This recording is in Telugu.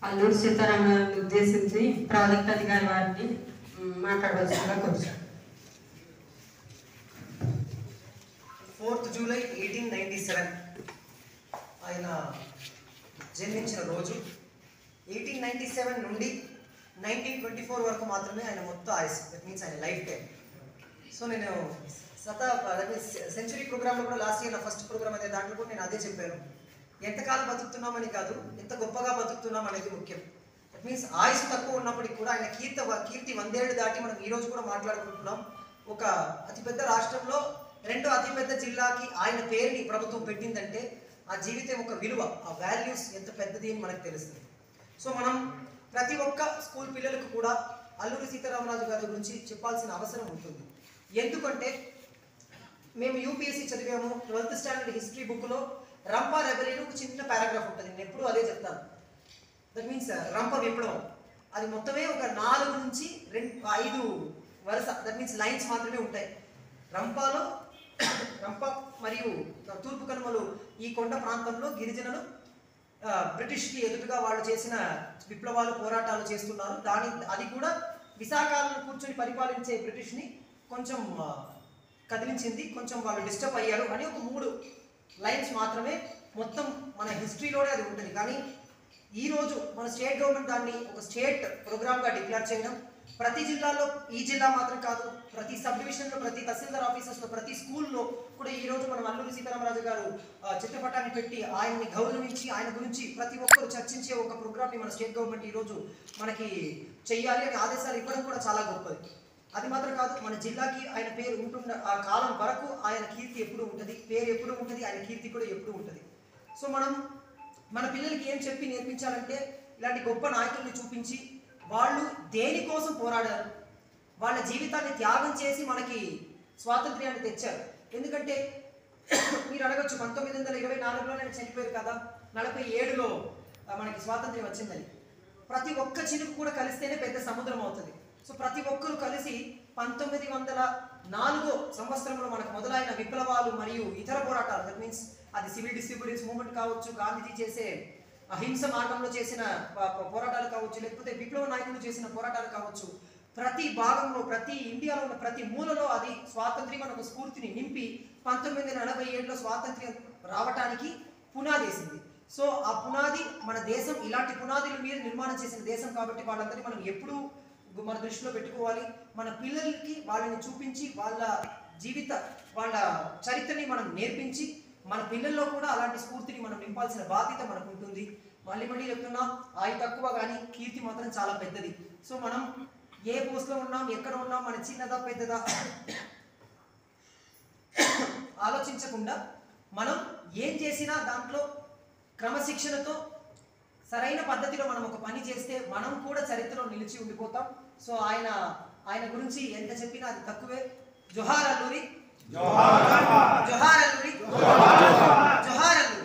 అల్లూరి సీతారామరాజుని ఉద్దేశించి ప్రాజెక్ట్ అధికారి వారిని మాట్లాడవలసిందిగా కోరుతున్నాను. 4th జూలై 1897 ఆయన జన్మించిన రోజు. 1897 నుండి 1924 వరకు మాత్రమే ఆయన మొత్తం ఆయుష్. దట్ మీన్స్ ఆయన లైఫ్ టైం. సో నేను సెంచరీ ప్రోగ్రామ్లో కూడా లాస్ట్ ఇయర్ నా ఫస్ట్ ప్రోగ్రామ్ అదే, దాంట్లో కూడా నేను అదే చెప్పాను. ఎంతకాలం బతుకుతున్నామని కాదు, ఎంత గొప్పగా బతుకుతున్నాం అనేది ముఖ్యం. దట్ మీన్స్ ఆయుష్ తక్కువ ఉన్నప్పటికీ కూడా ఆయన కీర్తి 100 ఏళ్ళు దాటి మనం ఈ రోజు కూడా మాట్లాడుకుంటున్నాం. ఒక అతిపెద్ద రాష్ట్రంలో రెండో అతిపెద్ద జిల్లాకి ఆయన పేరుని ప్రభుత్వం పెట్టిందంటే ఆ జీవితం ఒక విలువ, ఆ వాల్యూస్ ఎంత పెద్దది అని మనకు తెలుస్తుంది. సో మనం ప్రతి ఒక్క స్కూల్ పిల్లలకు కూడా అల్లూరి సీతారామరాజు గారి గురించి చెప్పాల్సిన అవసరం ఉంటుంది. ఎందుకంటే మేము యూపీఎస్సీ చదివాము. 12th స్టాండర్డ్ హిస్టరీ బుక్లో రంపా రెబెలియన్ ఒక చిన్న పారాగ్రాఫ్ ఉంటుంది. నేను ఎప్పుడూ అదే చెప్తాను. దట్ మీన్స్ రంప విప్లవం అది మొత్తమే ఒక 4 నుంచి 5 వరుస, దట్ మీన్స్ లైన్స్ మాత్రమే ఉంటాయి. రంప మరియు తూర్పు కనుమలు ఈ కొండ ప్రాంతంలో గిరిజనులు బ్రిటిష్కి ఎదురుగా వాళ్ళు చేసిన విప్లవాలు, పోరాటాలు చేస్తున్నారు. అది కూడా విశాఖను కూర్చొని పరిపాలించే బ్రిటిష్ని కొంచెం కదిలించింది, కొంచెం వాళ్ళు డిస్టర్బ్ అయ్యారు అని ఒక 3 లైన్స్ మాత్రమే మొత్తం మన హిస్టరీలోనే అది ఉంటుంది. కానీ ఈరోజు మన స్టేట్ గవర్నమెంట్ దాన్ని ఒక స్టేట్ ప్రోగ్రామ్గా డిక్లేర్ చేయడం, ప్రతి జిల్లాలో, ఈ జిల్లా మాత్రం కాదు, ప్రతి సబ్ డివిజన్లో, ప్రతి తహసీల్దార్ ఆఫీసర్స్లో, ప్రతి స్కూల్లో కూడా ఈరోజు మనం అల్లూరి సీతారామరాజు గారు చిత్రపటాన్ని పెట్టి ఆయన్ని గౌరవించి ఆయన గురించి ప్రతి ఒక్కరు చర్చించే ఒక ప్రోగ్రామ్ని మన స్టేట్ గవర్నమెంట్ ఈరోజు మనకి చెయ్యాలి అని ఆదేశాలు ఇవ్వడం కూడా చాలా గొప్పది. అది మాత్రం కాదు, మన జిల్లాకి ఆయన పేరు ఉంటున్న ఆ కాలం వరకు ఆయన కీర్తి ఎప్పుడు ఉంటుంది, పేరు ఎప్పుడు ఉంటుంది, ఆయన కీర్తి కూడా ఎప్పుడు ఉంటుంది. సో మనం మన పిల్లలకి ఏం చెప్పి నేర్పించాలంటే ఇలాంటి గొప్ప నాయకుల్ని చూపించి వాళ్ళు దేనికోసం పోరాడారు, వాళ్ళ జీవితాన్ని త్యాగం చేసి మనకి స్వాతంత్ర్యాన్ని తెచ్చారు. ఎందుకంటే మీరు అడగచ్చు 1924లో నేను చనిపోయారు కదా, 47లో మనకి స్వాతంత్ర్యం వచ్చిందని. ప్రతి ఒక్క చినుకు కూడా కలిస్తేనే పెద్ద సముద్రం అవుతుంది. సో ప్రతి ఒక్కరూ కలిసి 1904 సంవత్సరంలో మనకు మొదలైన విప్లవాలు మరియు ఇతర పోరాటాలు, దట్ మీన్స్ అది సివిల్ డిస్ట్రిబ్యూటెన్స్ మూవ్మెంట్ కావచ్చు, గాంధీజీ చేసే అహింస మార్గంలో చేసిన పోరాటాలు కావచ్చు, లేకపోతే విప్లవ నాయకులు చేసిన పోరాటాలు కావచ్చు, ప్రతి భాగంలో, ప్రతి ఇండియాలో ఉన్న ప్రతి మూలలో అది స్వాతంత్ర్యం అనే ఒక స్ఫూర్తిని నింపి 1947లో స్వాతంత్ర్యం రావటానికి పునాదేసింది. సో ఆ పునాది మన దేశం, ఇలాంటి పునాదుల మీద నిర్మాణం చేసిన దేశం కాబట్టి వాళ్ళందరినీ మనం ఎప్పుడూ మన దృష్టిలో పెట్టుకోవాలి. మన పిల్లలకి వాళ్ళని చూపించి వాళ్ళ చరిత్రని మనం నేర్పించి మన పిల్లల్లో కూడా అలాంటి స్ఫూర్తిని మనం నింపాల్సిన బాధ్యత మనకు ఉంటుంది. మళ్ళీ చెప్తున్నా, ఆయుధ తక్కువ కానీ కీర్తి మాత్రం చాలా పెద్దది. సో మనం ఏ పోస్ట్లో ఉన్నాం, ఎక్కడ ఉన్నాం, మన చిన్నదా పెద్దదా ఆలోచించకుండా మనం ఏం చేసినా దాంట్లో క్రమశిక్షణతో సరైన పద్ధతిలో మనం ఒక పని చేస్తే మనం కూడా చరిత్రలో నిలిచి ఉండిపోతాం. సో ఆయన గురించి ఎంత చెప్పినా అది తక్కువే. జోహార్ అల్లూరి, జోహార్ అల్లూరి, జోహార్ అల్లూరి.